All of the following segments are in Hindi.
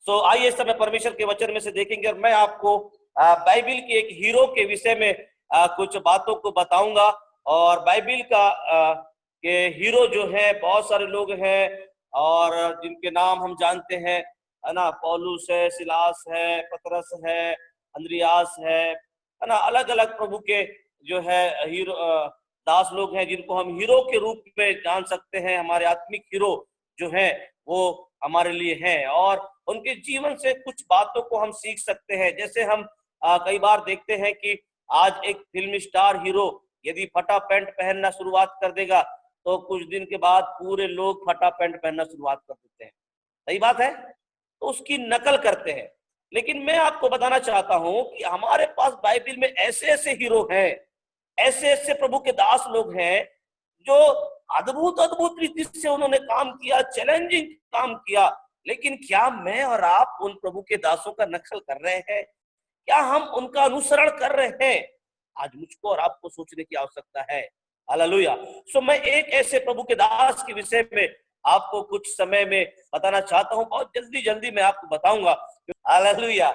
सो आइए इस समय परमेश्वर के वचन में से देखेंगे और मैं आपको बाइबिल के एक हीरो के विषय में कुछ बातों को बताऊंगा। और बाइबिल के हीरो जो है बहुत सारे लोग हैं और जिनके नाम हम जानते हैं, है ना। पौलुस है, सिलास है, पतरस है, अंद्रियास है ना। अलग अलग प्रभु के जो है हीरो दास लोग हैं जिनको हम हीरो के रूप में जान सकते हैं। हमारे आत्मिक हीरो जो हैं वो हमारे लिए हैं और उनके जीवन से कुछ बातों को हम सीख सकते हैं। जैसे हम कई बार देखते हैं कि आज एक फिल्म स्टार हीरो यदि फटा पैंट पहनना शुरुआत कर देगा तो कुछ दिन के बाद पूरे लोग फटा पैंट पहनना शुरुआत कर देते हैं। सही बात है, तो उसकी नकल करते हैं। लेकिन मैं आपको बताना चाहता हूं कि हमारे पास बाइबिल में ऐसे ऐसे हीरो हैं, ऐसे ऐसे प्रभु के दास लोग हैं जो अद्भुत अद्भुत रीति से उन्होंने काम किया, चैलेंजिंग काम किया। लेकिन क्या मैं और आप उन प्रभु के दासों का नकल कर रहे हैं? क्या हम उनका अनुसरण कर रहे हैं? आज मुझको और आपको सोचने की आवश्यकता है। हालेलुया। सो मैं एक ऐसे प्रभु के दास के विषय में आपको कुछ समय में बताना चाहता हूं। बहुत जल्दी जल्दी मैं आपको बताऊंगा। हालेलुया।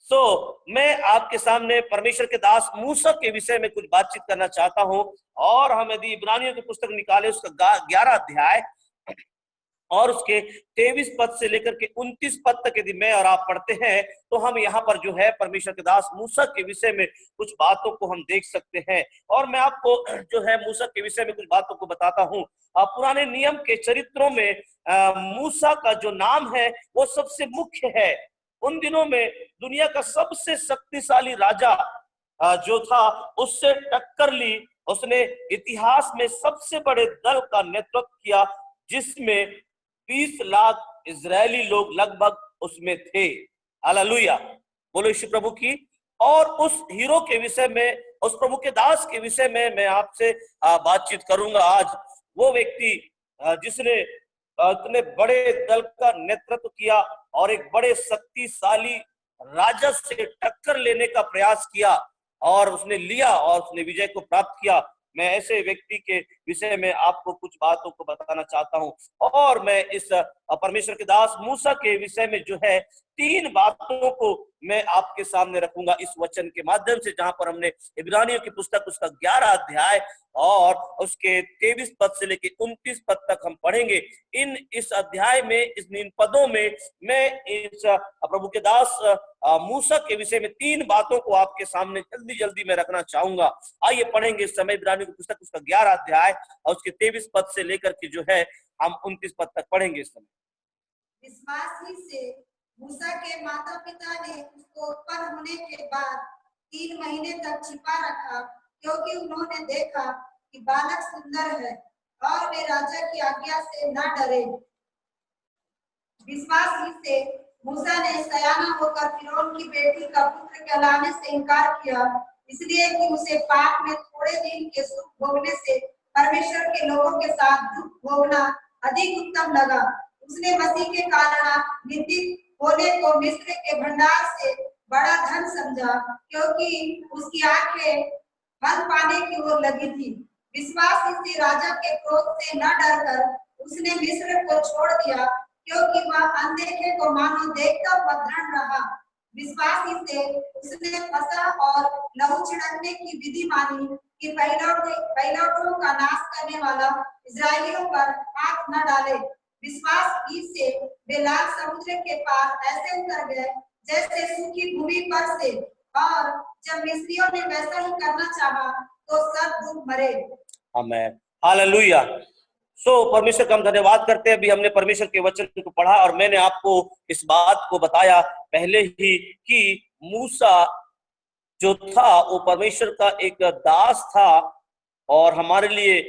सो मैं आपके सामने परमेश्वर के दास मूसा के विषय में कुछ बातचीत करना चाहता हूं। और हम यदि इब्रानियों की पुस्तक निकाले उसका 11 अध्याय और उसके 23 पद से लेकर के 29 पद तक यदि मैं और आप पढ़ते हैं तो हम यहाँ पर जो है परमेश्वर के दास मूसा के विषय में कुछ बातों को हम देख सकते हैं। और मैं आपको जो है मूसा के विषय में कुछ बातों को बताता हूँ। पुराने नियम के चरित्रों में मूसा का जो नाम है वो सबसे मुख्य है। उन दिनों में दुनिया का सबसे शक्तिशाली राजा जो था उससे टक्कर ली। उसने इतिहास में सबसे बड़े दल का नेतृत्व किया जिसमें 20 लाख इजरायली लोग लगभग उसमें थे। हालेलुया, बोलो यीशु प्रभु की। और उस हीरो के विषय में, उस प्रभु के दास के विषय में मैं आपसे बातचीत करूंगा आज। वो व्यक्ति जिसने इतने बड़े दल का नेतृत्व किया और एक बड़े शक्तिशाली राजा से टक्कर लेने का प्रयास किया और उसने लिया और उसने विजय को प्राप्त किया। मैं ऐसे व्यक्ति के विषय में आपको कुछ बातों को बताना चाहता हूं। और मैं इस परमेश्वर के दास मूसा के विषय में जो है 3 बातों को मैं आपके सामने रखूंगा इस वचन के माध्यम से, जहां पर हमने इब्रानियों की पुस्तक उसका 11 अध्याय और उसके 23 पद से लेकर 29 पद तक हम पढ़ेंगे। इस अध्याय में, इन पदों में मैं इस प्रभु के दास मूसा के विषय में 3 बातों को आपके सामने जल्दी जल्दी मैं रखना चाहूंगा। आइए पढ़ेंगे इस समय इब्रानियों की पुस्तक उसका 11 अध्याय और उसके 23 पद से लेकर के जो है हम 29 पद तक पढ़ेंगे इस समय। विश्वास ही से मूसा के माता पिता ने उसको उत्पन्न होने के बाद 3 महीने तक छिपा रखा, क्योंकि उन्होंने देखा कि बालक सुंदर है और वे राजा की आज्ञा से न डरे। विश्वास ही से मूसा ने सयाना होकर फिरौन की बेटी का पुत्र कहलाने से इनकार किया, इसलिए कि उसे पाप में थोड़े दिन के सुख भोगने से परमेश्वर के लोगों के साथ दुख भोगना अधिक उत्तम लगा। उसने मसीह के कारण निंदित होने को मिस्र के भंडार से बड़ा धन समझा, क्योंकि उसकी आंखें फल पाने की ओर लगी थी। विश्वास से राजा के क्रोध से न डरकर उसने मिस्र को छोड़ दिया, क्योंकि वह अनदेखे को मानो देखता हुआ दृढ़ रहा। विश्वास से उसने फसह और लहू छिड़कने की विधि मानी कि पहिलौठों का नाश करने वाला इस्राएलियों पर हाथ न डाले। विश्वास ही से वे लाल समुद्र के पार ऐसे उतर गए जैसे सूखी भूमि पर से, और जब मिस्रियों ने वैसा ही करना चाहा तो सब डूब मरे। आमीन, हालेलुया। सो परमेश्वर का हम धन्यवाद करते हैं। अभी हमने परमेश्वर के वचन को पढ़ा और मैंने आपको इस बात को बताया पहले ही कि मूसा जो था वो परमेश्वर का एक दास था और हमारे लिए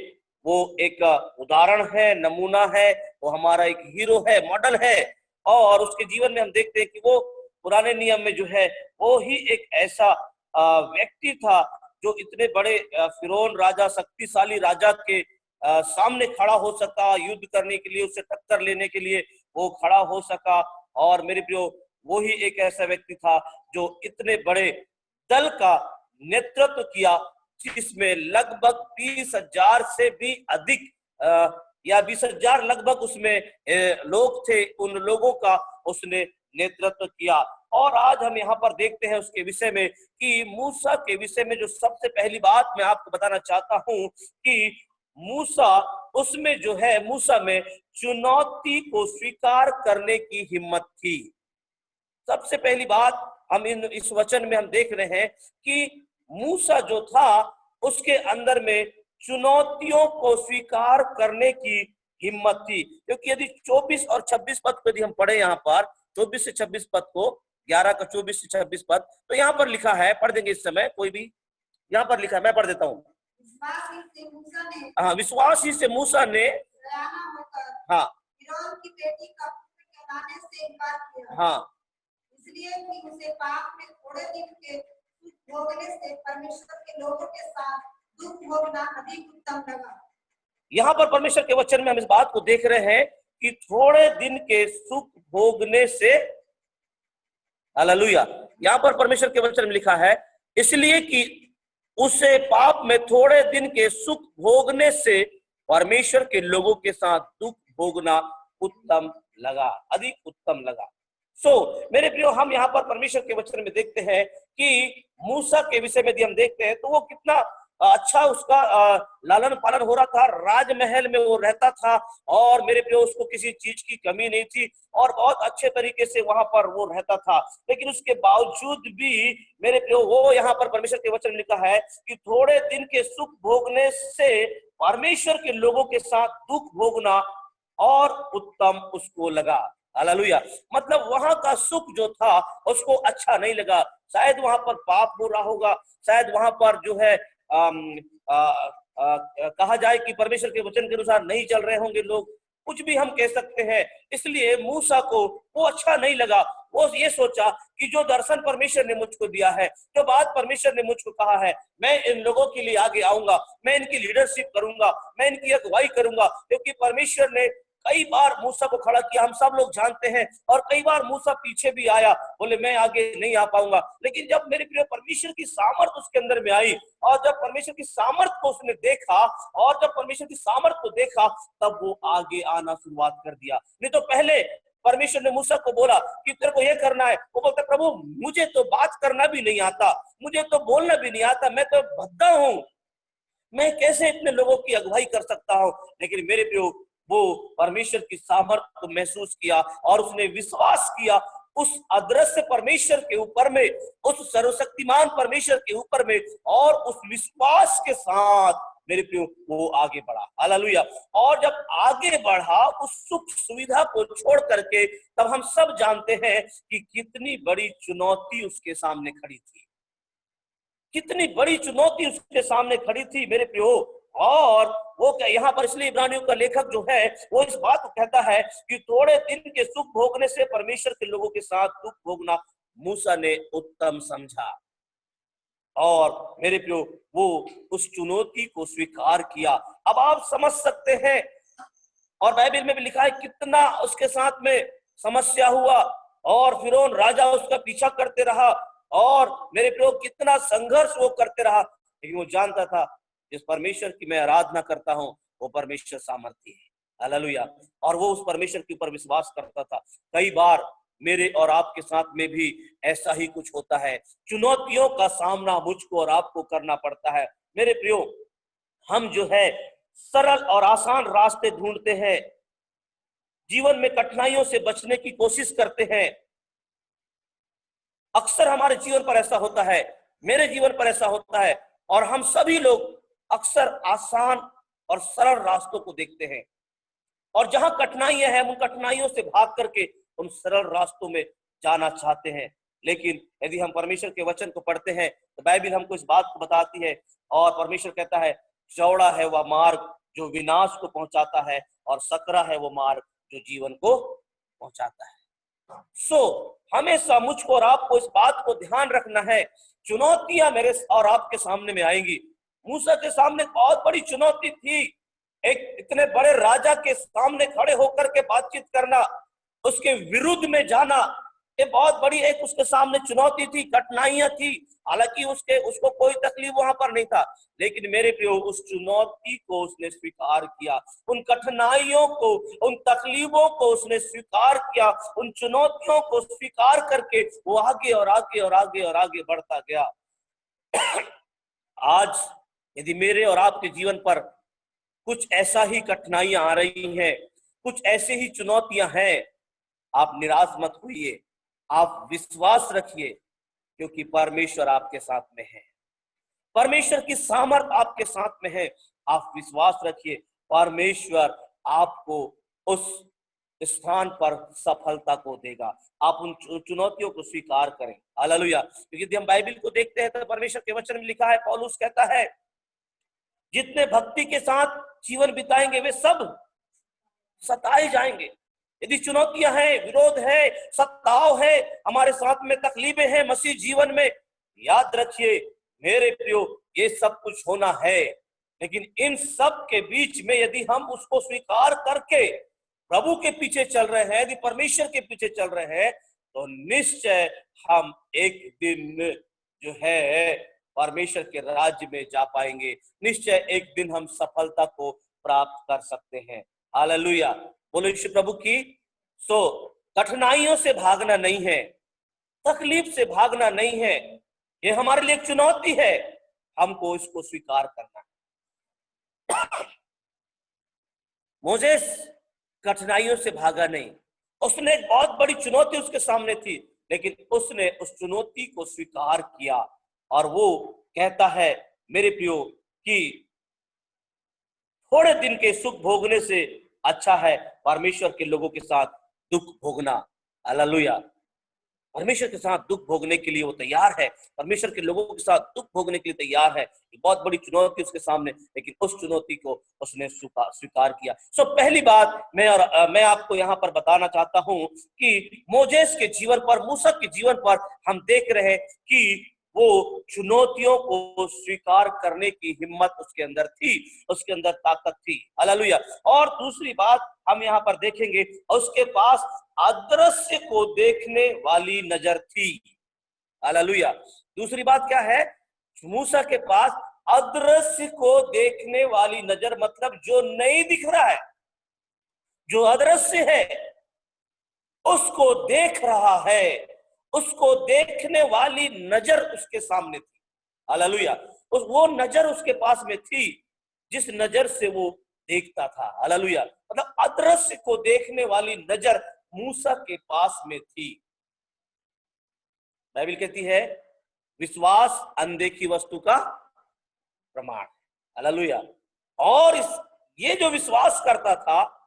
वो एक उदाहरण है, नमूना है, वो हमारा एक हीरो है, मॉडल है। और उसके जीवन में हम देखते हैं कि वो पुराने नियम में जो है वो ही एक ऐसा व्यक्ति था जो इतने बड़े फिरौन राजा, शक्तिशाली राजा के सामने खड़ा हो सका, युद्ध करने के लिए, उससे टक्कर लेने के लिए वो खड़ा हो सका। और मेरे प्रियो, वो ही एक ऐसा व्यक्ति था जो इतने बड़े दल का नेतृत्व किया जिसमें लगभग 20,000 से भी अधिक या 20,000 लगभग उसमें लोग थे। उन लोगों का उसने नेतृत्व किया। और आज हम यहाँ पर देखते हैं उसके विषय में कि मूसा के विषय में जो सबसे पहली बात मैं आपको बताना चाहता हूं कि मूसा में चुनौती को स्वीकार करने की हिम्मत थी। सबसे पहली बात हम इस वचन में हम देख रहे हैं कि मूसा जो था उसके अंदर में चुनौतियों को स्वीकार करने की हिम्मत थी। क्योंकि यदि 24 और 26 पद को यदि हम पढ़े यहाँ पर 24 से 26 पद को, 11 का 24 से 26 पद, तो यहाँ पर लिखा है, पढ़ देंगे इस समय, कोई भी यहाँ पर लिखा है, मैं पढ़ देता हूँ। विश्वासी से मूसा ने हाँ फिरौन की बेटी का पुत्र कहलाने से इनकार किया। हाँ इसलिए कि उसे पाप में थोड़े दिन के सुख भोगने से परमेश्वर के लोगों के साथ दुख भोगना अधिक उत्तम लगा। यहाँ पर परमेश्वर के वचन में हम इस बात को देख रहे हैं कि थोड़े दिन के सुख भोगने से, हालेलुया, यहाँ पर परमेश्वर के वचन में लिखा है इसलिए कि उसे पाप में थोड़े दिन के सुख भोगने से परमेश्वर के लोगों के साथ दुख भोगना उत्तम लगा, अधिक उत्तम लगा। मेरे प्रियो, हम यहाँ पर परमेश्वर के वचन में देखते हैं कि मूसा के विषय में यदि हम देखते हैं तो वो कितना अच्छा उसका लालन पालन हो रहा था। राजमहल में वो रहता था और मेरे प्रियो उसको किसी चीज की कमी नहीं थी और बहुत अच्छे तरीके से वहां पर वो रहता था। लेकिन उसके बावजूद भी मेरे प्रियो वो यहाँ पर परमेश्वर के वचन में लिखा है कि थोड़े दिन के सुख भोगने से परमेश्वर के लोगों के साथ दुख भोगना और उत्तम उसको लगा। हालेलुया। मतलब वहां का सुख जो था उसको अच्छा नहीं लगा। शायद वहां पर पाप हो रहा होगा, शायद वहां पर जो है कहा जाए कि परमेश्वर के वचन के अनुसार नहीं चल रहे होंगे लोग, कुछ भी हम कह सकते हैं। इसलिए मूसा को वो अच्छा नहीं लगा। वो ये सोचा कि जो दर्शन परमेश्वर ने मुझको दिया है, जो बात परमेश्वर ने मुझको कहा है, मैं इन लोगों के लिए आगे आऊंगा, मैं इनकी लीडरशिप करूंगा, मैं इनकी अगुवाई करूंगा। क्योंकि परमेश्वर ने कई बार मूसा को खड़ा किया, हम सब लोग जानते हैं, और कई बार मूसा पीछे भी आया, बोले मैं आगे नहीं आ पाऊंगा। लेकिन जब मेरे प्रिय परमेश्वर की सामर्थ उसके अंदर में आई और जब परमेश्वर की सामर्थ को उसने देखा और जब परमेश्वर की सामर्थ को देखा तब वो आगे आना शुरुआत कर दिया। नहीं तो पहले परमेश्वर ने मूसा को बोला कि तेरे को ये करना है, वो बोलता प्रभु मुझे तो बात करना भी नहीं आता, मुझे तो बोलना भी नहीं आता, मैं तो भद्दा हूं, मैं कैसे इतने लोगों की अगुवाई कर सकता हूं। लेकिन मेरे प्रियो वो परमेश्वर की सामर्थ को महसूस किया और उसने विश्वास किया उस अदृश्य परमेश्वर के ऊपर में, उस सर्वशक्तिमान परमेश्वर के ऊपर में, और उस विश्वास के साथ मेरे प्रियो वो आगे बढ़ा। हालेलुया। और जब आगे बढ़ा उस सुख सुविधा को छोड़ करके, तब हम सब जानते हैं कि कितनी बड़ी चुनौती उसके सामने खड़ी थी, कितनी बड़ी चुनौती उसके सामने खड़ी थी मेरे प्रियो। और वो क्या यहाँ पर इसलिए इब्रानियों का लेखक जो है वो इस बात को कहता है कि थोड़े दिन के सुख भोगने से परमेश्वर के लोगों के साथ दुख भोगना मूसा ने उत्तम समझा। और मेरे प्रियो वो उस चुनौती को स्वीकार किया। अब आप समझ सकते हैं, और बाइबल में भी लिखा है कितना उसके साथ में समस्या हुआ और फिरौन राजा उसका पीछा करते रहा और मेरे प्रियो कितना संघर्ष वो करते रहा। लेकिन वो जानता था जिस परमेश्वर की मैं आराधना करता हूं वो परमेश्वर सामर्थी है। हालेलुया। और वो उस परमेश्वर के ऊपर विश्वास करता था। कई बार मेरे और आपके साथ में भी ऐसा ही कुछ होता है, चुनौतियों का सामना मुझको और आपको करना पड़ता है। मेरे प्रियो हम जो है सरल और आसान रास्ते ढूंढते हैं, जीवन में कठिनाइयों से बचने की कोशिश करते हैं। अक्सर हमारे जीवन पर ऐसा होता है, मेरे जीवन पर ऐसा होता है, और हम सभी लोग अक्सर आसान और सरल रास्तों को देखते हैं और जहां कठिनाइयां हैं उन कठिनाइयों से भाग करके उन सरल रास्तों में जाना चाहते हैं। लेकिन यदि हम परमेश्वर के वचन को पढ़ते हैं तो बाइबल हमको इस बात को बताती है और परमेश्वर कहता है चौड़ा है वह मार्ग जो विनाश को पहुंचाता है और सकरा है वो मार्ग जो जीवन को पहुंचाता है। हमेशा मुझको और आपको इस बात को ध्यान रखना है, चुनौतियां मेरे और आपके सामने में आएंगी। मूसा के सामने बहुत बड़ी चुनौती थी, एक इतने बड़े राजा के सामने खड़े होकर के बातचीत करना, उसके विरुद्ध में जाना, ये बहुत बड़ी एक उसके सामने चुनौती थी, कठिनाइयां थी। हालांकि उसको कोई तकलीफ वहां पर नहीं था, लेकिन मेरे प्रियो उस चुनौती को उसने स्वीकार किया, उन कठिनाइयों को, उन तकलीफों को उसने स्वीकार किया, उन चुनौतियों को स्वीकार करके वो आगे और आगे और आगे और आगे बढ़ता गया। आज यदि मेरे और आपके जीवन पर कुछ ऐसा ही कठिनाइयां आ रही हैं, कुछ ऐसे ही चुनौतियां हैं, आप निराश मत होइए, आप विश्वास रखिए, क्योंकि परमेश्वर आपके साथ में है, परमेश्वर की सामर्थ आपके साथ में है। आप विश्वास रखिए, परमेश्वर आपको उस स्थान पर सफलता को देगा। आप उन चुनौतियों को स्वीकार करें। हालेलुया। क्योंकि यदि हम बाइबल को देखते हैं तो परमेश्वर के वचन में लिखा है, पौलुस कहता है, जितने भक्ति के साथ जीवन बिताएंगे वे सब सताए जाएंगे। यदि चुनौतियां हैं, विरोध है, सताव है, हमारे साथ में तकलीफें हैं मसीह जीवन में, याद रखिए मेरे प्रियो, ये सब कुछ होना है, लेकिन इन सब के बीच में यदि हम उसको स्वीकार करके प्रभु के पीछे चल रहे हैं, यदि परमेश्वर के पीछे चल रहे हैं, तो निश्चय हम एक दिन जो है परमेश्वर के राज्य में जा पाएंगे। निश्चय एक दिन हम सफलता को प्राप्त कर सकते हैं। हालेलुया। बोलो यीशु प्रभु की। सो कठिनाइयों से भागना नहीं है, तकलीफ से भागना नहीं है, ये हमारे लिए एक चुनौती है, हमको इसको स्वीकार करना है। मोसेस कठिनाइयों से भागा नहीं, उसने एक बहुत बड़ी चुनौती उसके सामने थी, लेकिन उसने उस चुनौती को स्वीकार किया, और वो कहता है मेरे प्रियो कि थोड़े दिन के सुख भोगने से अच्छा है परमेश्वर के लोगों के साथ दुख भोगना। हालेलुया। परमेश्वर के साथ दुख भोगने के लिए वो तैयार है, परमेश्वर के लोगों के साथ दुख भोगने के लिए तैयार है। बहुत बड़ी चुनौती उसके सामने, लेकिन उस चुनौती को उसने स्वीकार किया। सो पहली बात मैं आपको यहाँ पर बताना चाहता हूँ कि मोजेस के जीवन पर, मूसा के जीवन पर हम देख रहे हैं कि वो चुनौतियों को स्वीकार करने की हिम्मत उसके अंदर थी, उसके अंदर ताकत थी। हालेलुया। और दूसरी बात हम यहाँ पर देखेंगे, उसके पास अदृश्य को देखने वाली नजर थी। हालेलुया। दूसरी बात क्या है? मूसा के पास अदृश्य को देखने वाली नजर, मतलब जो नहीं दिख रहा है, जो अदृश्य है उसको देख रहा है, उसको देखने वाली नजर उसके सामने थी। हालेलुया। वो नजर उसके पास में थी जिस नजर से वो देखता था। हालेलुया। मतलब अदृश्य को देखने वाली नजर मूसा के पास में थी। बाइबल कहती है विश्वास अनदेखी वस्तु का प्रमाण। हालेलुया। और ये जो विश्वास करता था,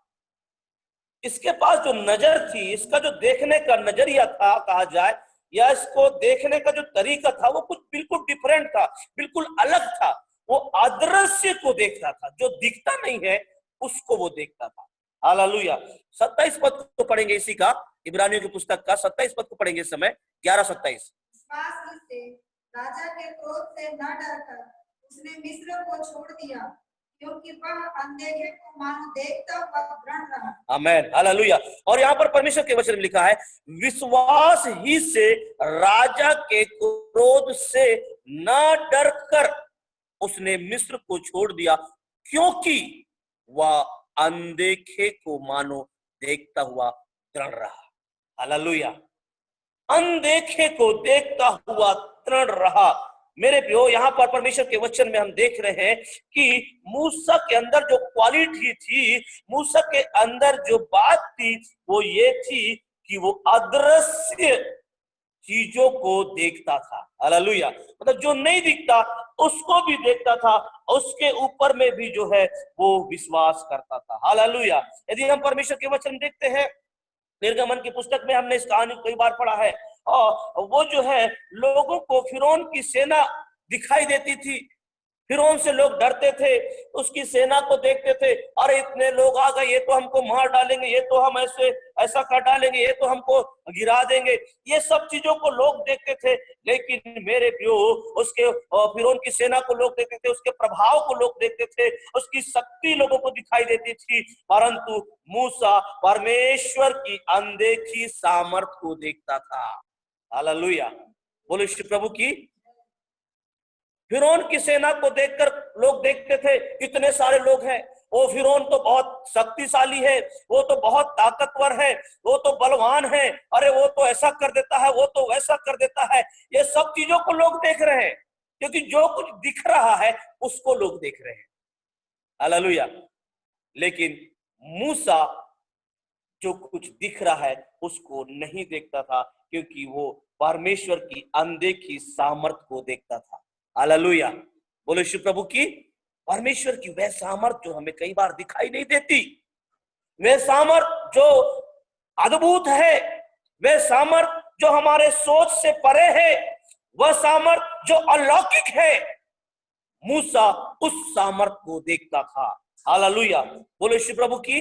इसके पास जो नजर थी, इसका जो देखने का नजरिया था कहा जाए, या इसको देखने का जो तरीका था, वो कुछ बिल्कुल डिफरेंट था, बिल्कुल अलग था। वो अदृश्य को देखता था, जो दिखता नहीं है उसको वो देखता था। हालेलुया। 27 पद को पढ़ेंगे इसी का, इब्रानियों की पुस्तक का 27 पद को पढ़ेंगे इस समय, 11:27। विश्वास ही से राजा के क्रोध से न डरकर उसने मिस्र को छोड़ दिया, क्योंकि वह अनदेखे को मानो देखता हुआ दृढ़ रहा। आमेन। हालेलुया। और यहाँ पर परमेश्वर के वचन में लिखा है, विश्वास ही से राजा के क्रोध से न डरकर उसने मिस्र को छोड़ दिया, क्योंकि वह अनदेखे को मानो देखता हुआ दृढ़ रहा। हालेलुया। अनदेखे को देखता हुआ दृढ़ रहा। मेरे प्रियो, यहाँ पर परमेश्वर के वचन में हम देख रहे हैं कि मूसा के अंदर जो क्वालिटी थी, मूसा के अंदर जो बात थी, वो ये थी कि वो अदृश्य चीजों को देखता था। हालेलुया। मतलब जो नहीं दिखता उसको भी देखता था, उसके ऊपर में भी जो है वो विश्वास करता था। हालेलुया। यदि हम परमेश्वर के वचन देखते हैं, निर्गमन की पुस्तक में हमने इस कहानी को कई बार पढ़ा है, और वो जो है लोगों को फिरौन की सेना दिखाई देती थी, फिरौन से लोग डरते थे, उसकी सेना को देखते थे, अरे इतने लोग आ गए, ये तो हमको मार डालेंगे, ये तो हम ऐसा कर डालेंगे, ये तो हमको गिरा देंगे, ये सब चीजों को लोग देखते थे। लेकिन मेरे प्रियो, उसके फिरौन की सेना को लोग देखते थे, उसके प्रभाव को लोग देखते थे, उसकी शक्ति लोगों को दिखाई देती थी, परंतु मूसा परमेश्वर की अनदेखी सामर्थ को देखता था। हालेलुया। बोलो श्री प्रभु की। फिरौन की सेना को देखकर लोग देखते थे इतने सारे लोग हैं, वो फिरौन तो बहुत शक्तिशाली है, वो तो बहुत ताकतवर है, वो तो बलवान है, अरे वो तो ऐसा कर देता है, वो तो वैसा कर देता है। ये सब चीजों को लोग देख रहे हैं, क्योंकि जो कुछ दिख रहा है उसको लोग देख रहे हैं। हालेलुया। लेकिन मूसा जो कुछ दिख रहा है उसको नहीं देखता था, क्योंकि वो परमेश्वर की अनदेखी सामर्थ को देखता था। हालेलुया। बोलो यीशु प्रभु की। परमेश्वर की वह सामर्थ जो हमें कई बार दिखाई नहीं देती, वह सामर्थ जो अद्भुत है, वह सामर्थ जो हमारे सोच से परे है, वह सामर्थ जो अलौकिक है, मूसा उस सामर्थ को देखता था। हालेलुया। बोलो यीशु प्रभु की।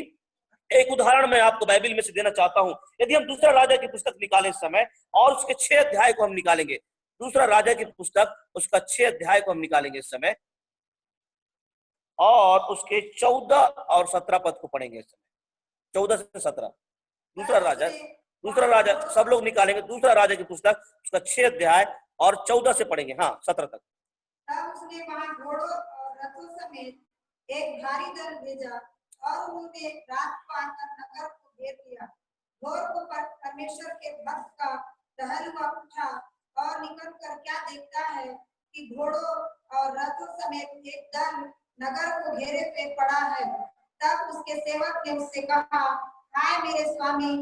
एक उदाहरण मैं आपको बाइबल में से देना चाहता हूं। यदि हम दूसरा राजा की पुस्तक निकालें इस समय और उसके 6 अध्याय को हम निकालेंगे, दूसरा राजा की पुस्तक उसका 6 अध्याय को हम निकालेंगे इस समय, और उसके 14 और 17 पद को पढ़ेंगे इस समय, 14 से 17। दूसरा राजा सब लोग निकालेंगे, दूसरा राजा की पुस्तक उसका 6 अध्याय और 14 से पढ़ेंगे, हाँ 17 तक। तब उसने वहां घोड़ों और रथों समेत एक भारी दल भेजा और उन्होंने रात को आकर नगर को घेर लिया। भोर को परमेश्वर के भक्त का टहलुआ उठा और निकल कर क्या देखता है कि घोड़ों और रथों समेत एक दल नगर को घेरे पे पड़ा है। तब उसके सेवक ने उससे कहा, हाय मेरे स्वामी,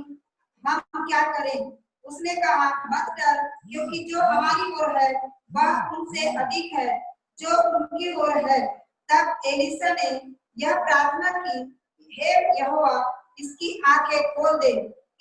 हम क्या करें? उसने कहा, मत डर, क्योंकि जो हमारी ओर है वह उनसे अधिक है जो उनकी ओर है। तब एलीशा ने यह प्रार्थना की, हे यहोवा, इसकी आंखें खोल दे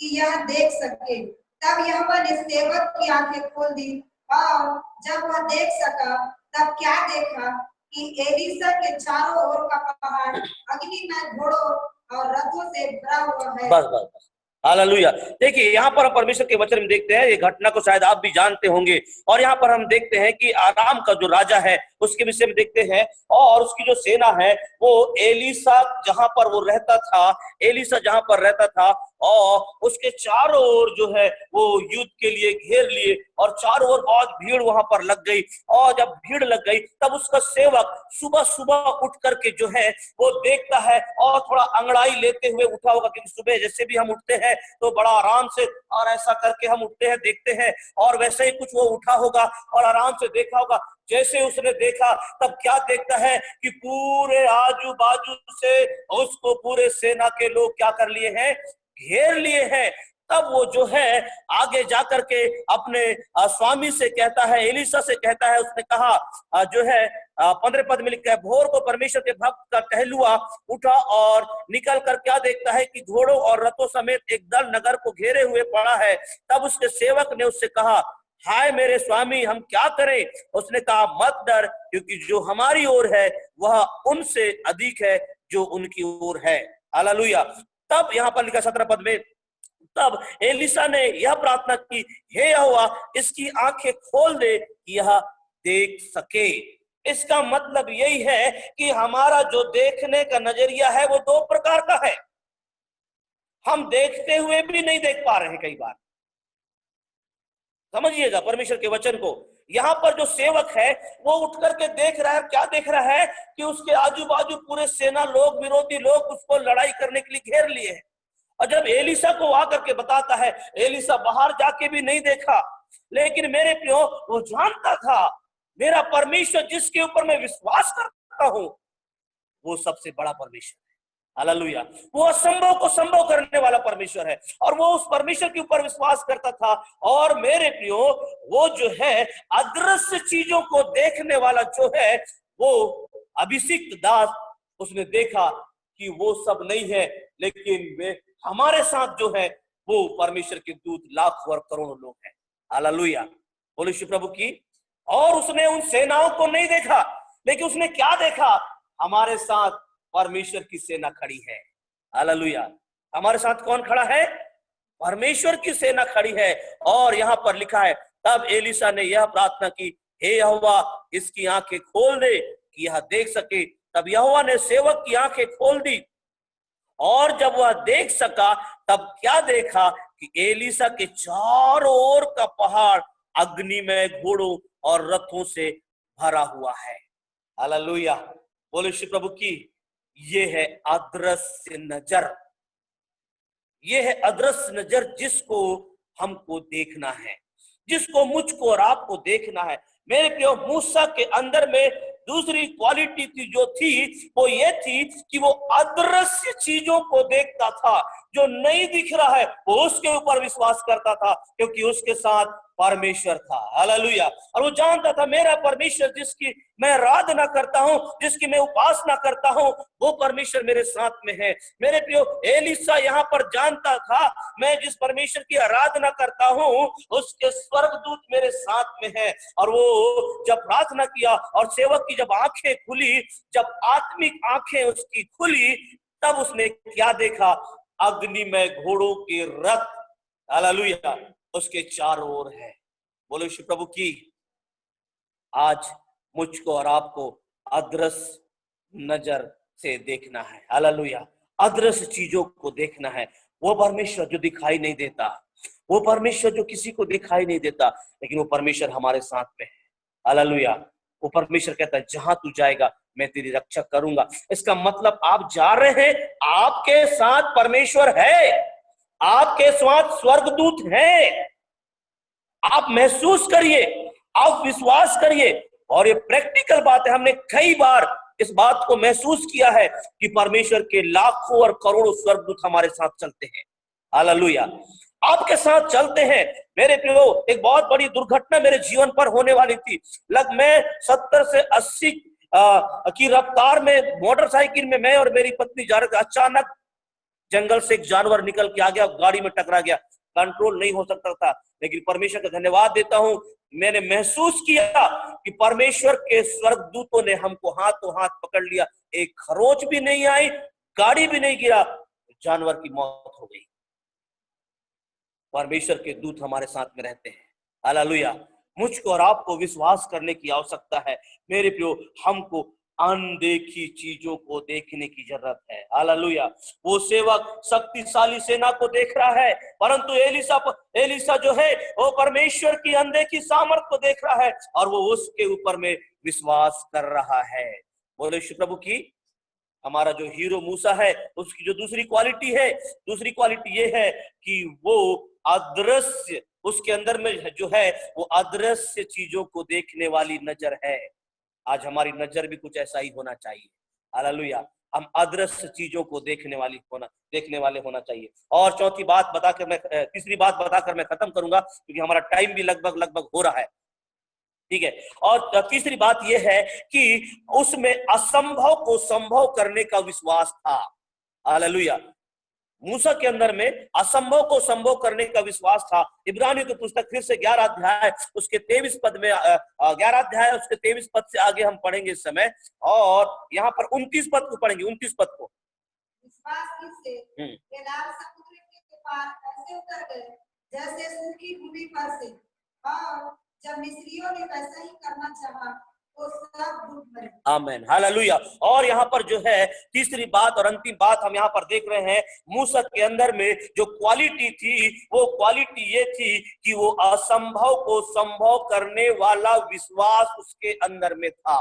कि यह देख सके। तब यहोवा ने सेवक की आंखें खोल दी, और जब वह देख सका तब क्या देखा कि एलीशा के चारों ओर का पहाड़ अग्नि में घोड़ों और रथों से भरा हुआ है। बस बस बस। हालेलुया। देखिए यहाँ पर हम परमेश्वर के वचन में देखते हैं, ये घटना को शायद आप भी जानते होंगे, और यहाँ पर हम देखते हैं कि आराम का जो राजा है उसके विषय में देखते हैं, और उसकी जो सेना है वो एलीशा जहां पर वो रहता था, एलीशा जहां पर रहता था, और उसके चारों ओर जो है वो युद्ध के लिए घेर लिए, और चारों ओर बहुत भीड़ वहां पर लग गई। और जब भीड़ लग गई तब उसका सेवक सुबह सुबह उठ करके जो है वो देखता है, और थोड़ा अंगड़ाई लेते हुए उठा होगा, क्योंकि सुबह जैसे भी हम उठते हैं तो बड़ा आराम से और ऐसा करके हम उठते हैं, देखते हैं, और वैसे ही कुछ वो उठा होगा और आराम से देखा होगा। जैसे उसने देखा तब क्या देखता है कि पूरे आजू बाजू से उसको पूरे सेना के लोग क्या कर लिए हैं, घेर लिए हैं। तब वो जो है आगे जाकर के अपने स्वामी से कहता है, एलीशा से कहता है, उसने कहा जो है 15 पद में लिखा है, भोर को परमेश्वर के भक्त का टहलुआ उठा और निकल कर क्या देखता है कि घोड़ों और रथों समेत एक दल नगर को घेरे हुए पड़ा है। तब उसके सेवक ने उससे कहा, हाय मेरे स्वामी, हम क्या करें? उसने कहा, मत डर, क्योंकि जो हमारी ओर है वह उनसे अधिक है जो उनकी ओर है। हालेलुया। तब यहाँ पर लिखा 17 पद में, तब एलीशा ने यह प्रार्थना की, हे यहोवा, इसकी आंखें खोल दे कि यह देख सके। इसका मतलब यही है कि हमारा जो देखने का नजरिया है वो 2 प्रकार का है। हम देखते हुए भी नहीं देख पा रहे हैं कई बार। समझिएगा परमेश्वर के वचन को। यहाँ पर जो सेवक है वो उठ करके देख रहा है, क्या देख रहा है कि उसके आजू बाजू पूरे सेना लोग, विरोधी लोग उसको लड़ाई करने के लिए घेर लिए हैं। और जब एलीशा को आकर के बताता है, एलीशा बाहर जाके भी नहीं देखा, लेकिन मेरे प्रियो वो जानता था मेरा परमेश्वर जिसके ऊपर मैं विश्वास करता हूं वो सबसे बड़ा परमेश्वर है। हालेलुया। वो असंभव को संभव करने वाला परमेश्वर है, और वो उस परमेश्वर के ऊपर विश्वास करता था। और मेरे प्रियो वो जो है अदृश्य चीजों को देखने वाला जो है वो अभिषिक्त दास, उसने देखा कि वो सब नहीं है, लेकिन वे हमारे साथ जो है वो परमेश्वर के दूत लाखों और करोड़ों लोग हैं। हालेलुया। बोलो यीशु प्रभु की। और उसने उन सेनाओं को नहीं देखा, लेकिन उसने क्या देखा? हमारे साथ परमेश्वर की सेना खड़ी है। हालेलुया। हमारे साथ कौन खड़ा है? परमेश्वर की सेना खड़ी है। और यहाँ पर लिखा है, तब एलीशा ने यह प्रार्थना की, हे यहोवा, इसकी आंखें खोल दे कि यह देख सके। तब यहोवा ने सेवक की आंखें खोल दी, और जब वह देख सका तब क्या देखा कि एलीशा के चारों ओर का पहाड़ अग्नि में घोड़ों और रथों से भरा हुआ है। हालेलुया, बोले श्री प्रभु की। ये है अदृश्य नजर, ये है अदृश्य नजर जिसको हमको देखना है, जिसको मुझको और आपको देखना है। मेरे प्रियो, मूसा के अंदर में दूसरी क्वालिटी थी जो थी वो ये थी कि वो अदृश्य चीजों को देखता था। जो नहीं दिख रहा है वो उसके ऊपर विश्वास करता था, क्योंकि उसके साथ परमेश्वर था। हालेलुया। और वो जानता था मेरा परमेश्वर जिसकी मैं आराधना करता हूं, जिसकी मैं उपासना करता हूं, वो परमेश्वर मेरे साथ में है। मेरे प्रियो, एलीशा यहाँ पर जानता था मैं जिस परमेश्वर की आराधना करता हूं उसके स्वर्गदूत मेरे साथ में है। और वो जब प्रार्थना किया और सेवक की जब आंखें खुली, जब आत्मिक आंखें उसकी खुली, तब उसने क्या देखा? अग्निमय घोड़ों के रथ, हालेलुया, उसके चारों ओर है। बोलो श्री प्रभु की। आज मुझको और आपको अदृश्य नजर से देखना है। हालेलुया, अदृश्य चीजों को देखना है। वो परमेश्वर जो दिखाई नहीं देता, वो परमेश्वर जो किसी को दिखाई नहीं देता, लेकिन वो परमेश्वर हमारे साथ में है। हालेलुया, वो परमेश्वर कहता है जहां तू जाएगा मैं तेरी रक्षा करूंगा। इसका मतलब आप जा रहे हैं, आपके साथ परमेश्वर है, आपके साथ स्वर्गदूत है। आप महसूस करिए, आप विश्वास करिए। और ये प्रैक्टिकल बात है, हमने कई बार इस बात को महसूस किया है कि परमेश्वर के लाखों और करोड़ों स्वर्गदूत हमारे साथ चलते हैं। हालेलुया, आपके साथ चलते हैं। मेरे प्रियो, एक बहुत बड़ी दुर्घटना मेरे जीवन पर होने वाली थी। मैं 70 से 80 की रफ्तार में मोटरसाइकिल में मैं और मेरी पत्नी जा रहे थे। अचानक जंगल से एक जानवर निकल के आ गया, गाड़ी में टकरा गया। कंट्रोल नहीं हो सकता था, लेकिन परमेश्वर का धन्यवाद देता हूं, मैंने महसूस किया कि परमेश्वर के स्वर्गदूतों ने हमको हाथों हाथ पकड़ लिया। एक खरोच भी नहीं आई, गाड़ी भी नहीं गिरा, जानवर की मौत हो गई। परमेश्वर के दूत हमारे साथ में रहते हैं। हालेलुया, मुझको और आपको विश्वास करने की आवश्यकता है। मेरे प्रियो, हमको अनदेखी चीजों को देखने की जरूरत है। हालेलुया, वो सेवक शक्तिशाली सेना को देख रहा है, परंतु एलिशा जो है वो परमेश्वर की अनदेखी सामर्थ को देख रहा है और वो उसके ऊपर में विश्वास कर रहा है। बोले श्री प्रभु की। हमारा जो हीरो मूसा है उसकी जो दूसरी क्वालिटी है, दूसरी क्वालिटी ये है कि वो अदृश्य, उसके अंदर में जो है वो अदृश्य चीजों को देखने वाली नजर है। आज हमारी नजर भी कुछ ऐसा ही होना चाहिए। हालेलुया, हम अदृश्य चीजों को देखने वाले होना चाहिए। और चौथी बात बताकर मैं तीसरी बात बताकर मैं खत्म करूंगा, क्योंकि हमारा टाइम भी लगभग हो रहा है। ठीक है। और तीसरी बात यह है कि उसमें असंभव को संभव करने का विश्वास था। हालेलुया, मूसा के अंदर में असंभव को संभव करने का विश्वास था। इब्रानियों की पुस्तक फिर से 11 अध्याय उसके 23 पद में 11 अध्याय उसके 23 पद से आगे हम पढ़ेंगे इस समय, और यहाँ पर 29 पद को पढ़ेंगे। 29 पद को, विश्वास से वे लाल समुद्र के पार ऐसे उतर गए जैसे सूखी भूमि पर से, और जब मिस्रियों ने वैसा ही करना चाहा तो सब डूब गए। आमेन, हालेलुया। और यहाँ पर जो है तीसरी बात और अंतिम बात हम यहाँ पर देख रहे हैं, मूसा के अंदर में जो क्वालिटी थी वो क्वालिटी ये थी कि वो असंभव को संभव करने वाला विश्वास उसके अंदर में था।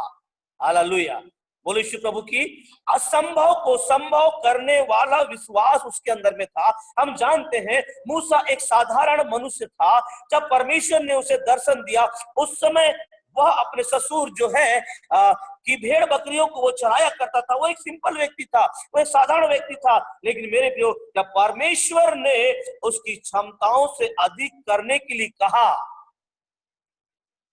हालेलुया, बोलो श्री प्रभु की। असंभव को संभव करने वाला विश्वास उसके अंदर में था। हम जानते हैं मूसा एक साधारण मनुष्य था। जब परमेश्वर ने उसे दर्शन दिया उस समय वह अपने ससुर जो है कि भेड़ बकरियों को वो चराया करता था। वो एक सिंपल व्यक्ति था, वो एक साधारण व्यक्ति था। लेकिन मेरे प्रियो, जब परमेश्वर ने उसकी क्षमताओं से अधिक करने के लिए कहा,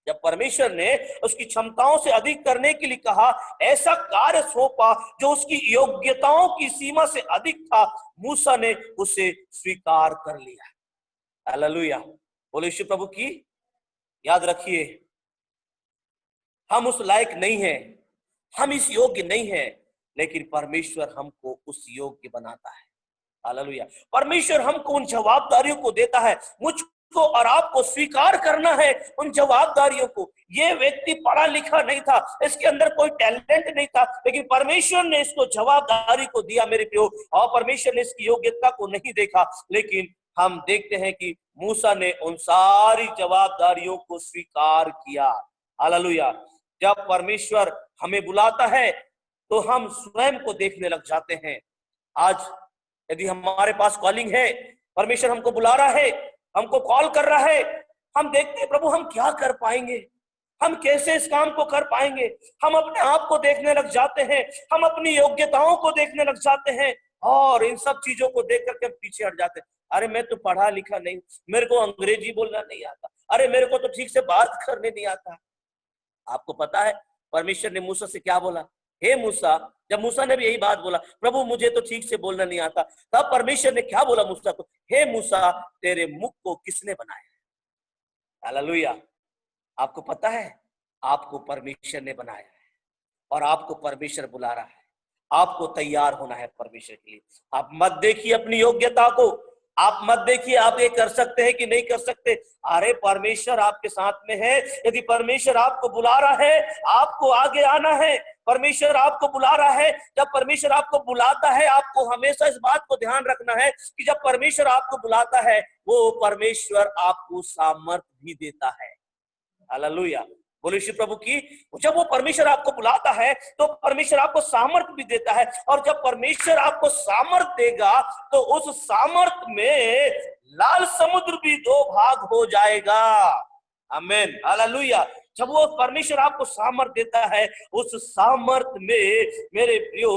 जब परमेश्वर ने उसकी क्षमताओं से अधिक करने के लिए कहा, ऐसा कार्य सौंपा जो उसकी योग्यताओं की सीमा से अधिक था, मूसा ने उसे स्वीकार कर लिया। हालेलुया, बोलो यीशु प्रभु की। याद रखिए, हम उस लायक नहीं हैं, हम इस योग्य नहीं हैं, लेकिन परमेश्वर हमको उस योग्य बनाता है। हालेलुया, परमेश्वर हमको उन जवाबदारियों को देता है। मुझको और आपको स्वीकार करना है उन जवाबदारियों को। ये व्यक्ति पढ़ा लिखा नहीं था, इसके अंदर कोई टैलेंट नहीं था, लेकिन परमेश्वर ने इसको जवाबदारी को दिया मेरे प्रियो। और परमेश्वर ने इसकी योग्यता को नहीं देखा, लेकिन हम देखते हैं कि मूसा ने उन सारी जवाबदारियों को स्वीकार किया। हालेलुया, जब परमेश्वर हमें बुलाता है तो हम स्वयं को देखने लग जाते हैं। आज यदि हमारे पास कॉलिंग है, परमेश्वर हमको बुला रहा है, हमको कॉल कर रहा है, हम देखते हैं प्रभु हम क्या कर पाएंगे, हम कैसे इस काम को कर पाएंगे। हम अपने आप को देखने लग जाते हैं, हम अपनी योग्यताओं को देखने लग जाते हैं और इन सब चीजों को देख करके हम पीछे हट जाते हैं। अरे मैं तो पढ़ा लिखा नहीं, मेरे को अंग्रेजी बोलना नहीं आता, अरे मेरे को तो ठीक से बात करने नहीं आता। आपको पता है परमेश्वर ने मूसा से क्या बोला? हे मूसा, जब मूसा ने भी यही बात बोला, प्रभु मुझे तो ठीक से बोलना नहीं आता, तब परमेश्वर ने क्या बोला मूसा को? हे मूसा, तेरे मुख को किसने बनाया? हालेलुया। आपको पता है आपको परमेश्वर ने बनाया है और आपको परमेश्वर बुला रहा है। आपको तैयार होना है परमेश्वर के लिए। आप मत देखिए अपनी योग्यता को, आप मत देखिए आप ये कर सकते हैं कि नहीं कर सकते। अरे परमेश्वर आपके साथ में है। यदि परमेश्वर आपको बुला रहा है, आपको आगे आना है। परमेश्वर आपको बुला रहा है। जब परमेश्वर आपको बुलाता है, आपको हमेशा इस बात को ध्यान रखना है कि जब परमेश्वर आपको बुलाता है, वो परमेश्वर आपको सामर्थ्य भी देता है। हालेलुया, बोलो श्री प्रभु की। जब वो परमेश्वर आपको बुलाता है तो परमेश्वर आपको सामर्थ भी देता है, और जब परमेश्वर आपको सामर्थ देगा तो उस सामर्थ में लाल समुद्र भी दो भाग हो जाएगा। आमीन, हालेलुया। जब वो परमेश्वर आपको सामर्थ देता है, उस सामर्थ में मेरे प्रियो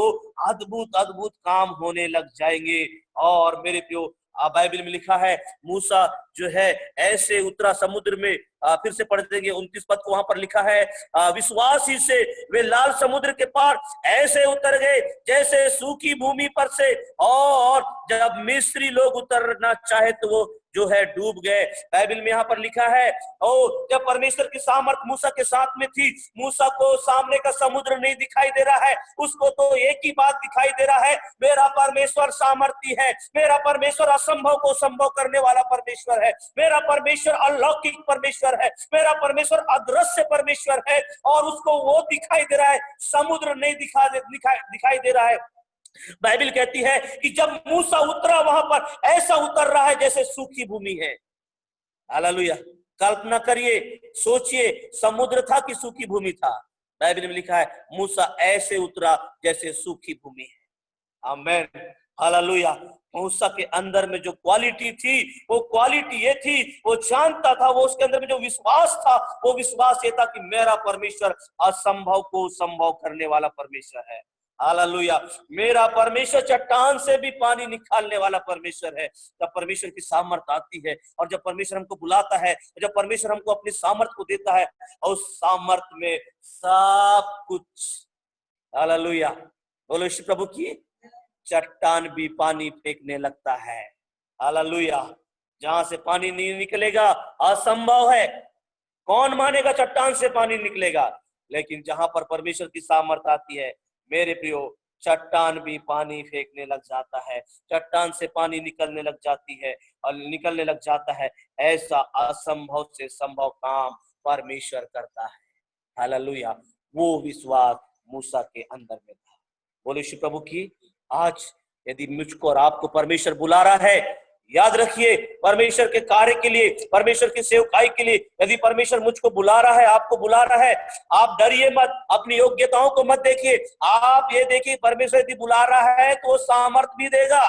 अद्भुत अद्भुत काम होने लग जाएंगे। और मेरे प्रियो बाइबल में लिखा है मूसा जो है ऐसे उतरा समुद्र में। फिर से पढ़ देंगे 29 पद को, वहां पर लिखा है विश्वास ही से वे लाल समुद्र के पार ऐसे उतर गए जैसे सूखी भूमि पर से, और जब मिस्री लोग उतरना चाहे तो वो जो है डूब गए। बाइबल में यहाँ पर लिखा है जब परमेश्वर की सामर्थ मूसा के साथ में थी, मूसा को सामने का समुद्र नहीं दिखाई दे रहा है, उसको तो एक ही बात दिखाई दे रहा है, मेरा परमेश्वर सामर्थी है, मेरा परमेश्वर असंभव को संभव करने वाला परमेश्वर है, मेरा परमेश्वर अलौकिक परमेश्वर है, मेरा परमेश्वर अदृश्य परमेश्वर है। और उसको वो दिखाई दे रहा है, समुद्र नहीं दिखाई दे रहा है। बाइबल कहती है कि जब मूसा उतरा वहां पर ऐसा उतर रहा है जैसे सूखी भूमि है। हालेलुया। कल्पना करिए, सोचिए, समुद्र था कि सूखी भूमि था? बाइबल में लिखा है मूसा ऐसे उतरा जैसे सूखी भूमि है। आमीन, हालेलुया। मूसा के अंदर में जो क्वालिटी थी, वो क्वालिटी ये थी, वो जानता था, वो उसके अंदर में जो विश्वास था, वो विश्वास ये था कि मेरा परमेश्वर असंभव को संभव करने वाला परमेश्वर है। हालेलुया। मेरा परमेश्वर चट्टान से भी पानी निकालने वाला परमेश्वर है। जब परमेश्वर की सामर्थ आती है और जब परमेश्वर हमको बुलाता है, जब परमेश्वर हमको अपनी सामर्थ को देता है, और उस सामर्थ में सब कुछ, हालेलुया, बोलो श्री प्रभु की, चट्टान भी पानी फेंकने लगता है। हालेलुया। जहां से पानी नहीं निकलेगा असंभव है। कौन मानेगा चट्टान से पानी निकलेगा? लेकिन जहां पर परमेश्वर की सामर्थ आती है, मेरे प्रियो, चट्टान भी पानी फेंकने लग जाता है, चट्टान से पानी निकलने लग जाती है और निकलने लग जाता है। ऐसा असंभव से संभव काम परमेश्वर करता है। हालेलुया। वो विश्वास मूसा के अंदर में था। बोले श्री प्रभु की। आज यदि मुझको और आपको परमेश्वर बुला रहा है, याद रखिए, परमेश्वर के कार्य के लिए, परमेश्वर की सेवकाई के लिए यदि परमेश्वर मुझको बुला रहा है, आपको बुला रहा है, आप डरिए मत, अपनी योग्यताओं को मत देखिए, आप ये देखिए परमेश्वर यदि बुला रहा है तो वो सामर्थ भी देगा,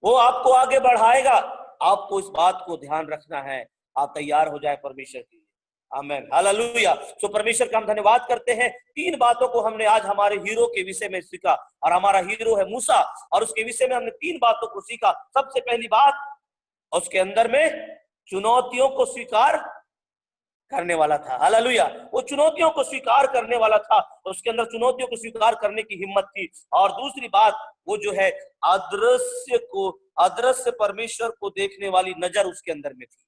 वो आपको आगे बढ़ाएगा। आपको इस बात को ध्यान रखना है, आप तैयार हो जाए परमेश्वर के लिए। आमीन, हालेलुया। तो परमेश्वर का हम धन्यवाद करते हैं। 3 बातों को हमने आज हमारे हीरो के विषय में सीखा, और हमारा हीरो है मूसा, और उसके विषय में हमने 3 बातों को सीखा। सबसे पहली बात, उसके अंदर में चुनौतियों को स्वीकार करने वाला था। हालेलुया। वो चुनौतियों को स्वीकार करने वाला था, उसके अंदर चुनौतियों को स्वीकार करने की हिम्मत थी। और दूसरी बात, वो जो है अदृश्य परमेश्वर को देखने वाली नजर उसके अंदर में थी।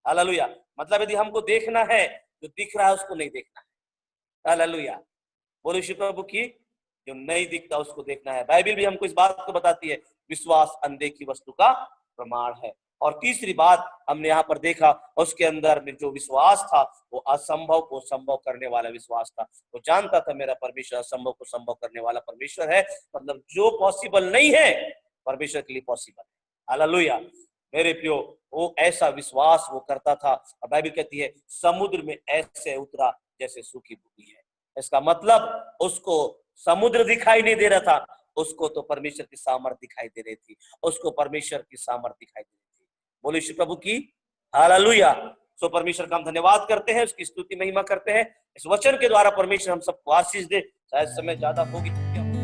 हालेलुया। मतलब यदि हमको देखना है, जो दिख रहा है उसको नहीं देखना है। हालेलुया, बोलो श्री प्रभु की। जो नहीं दिखता उसको देखना है। बाइबल भी हमको इस बात को बताती है, विश्वास अनदेखी वस्तु का प्रमाण है। और तीसरी बात हमने यहाँ पर देखा, उसके अंदर में जो विश्वास था वो असंभव को संभव करने वाला विश्वास था। वो जानता था मेरा परमेश्वर असंभव को संभव करने वाला परमेश्वर है। मतलब जो पॉसिबल नहीं है, परमेश्वर के लिए पॉसिबल है। हालेलुया। मेरे प्रियो, वो ऐसा विश्वास वो करता था। और बाइबल कहती है समुद्र में ऐसे उतरा जैसे सूखी भूमि है। इसका मतलब उसको समुद्र दिखाई नहीं दे रहा था, उसको तो परमेश्वर की सामर्थ दिखाई दे रही थी, उसको परमेश्वर की सामर्थ दिखाई दे रही थी। बोलिए यीशु प्रभु की हालेलुया। सो परमेश्वर का हम धन्यवाद करते हैं, उसकी स्तुति महिमा करते हैं। इस वचन के द्वारा परमेश्वर हम सबको आशीष दे। शायद समय ज्यादा होगी।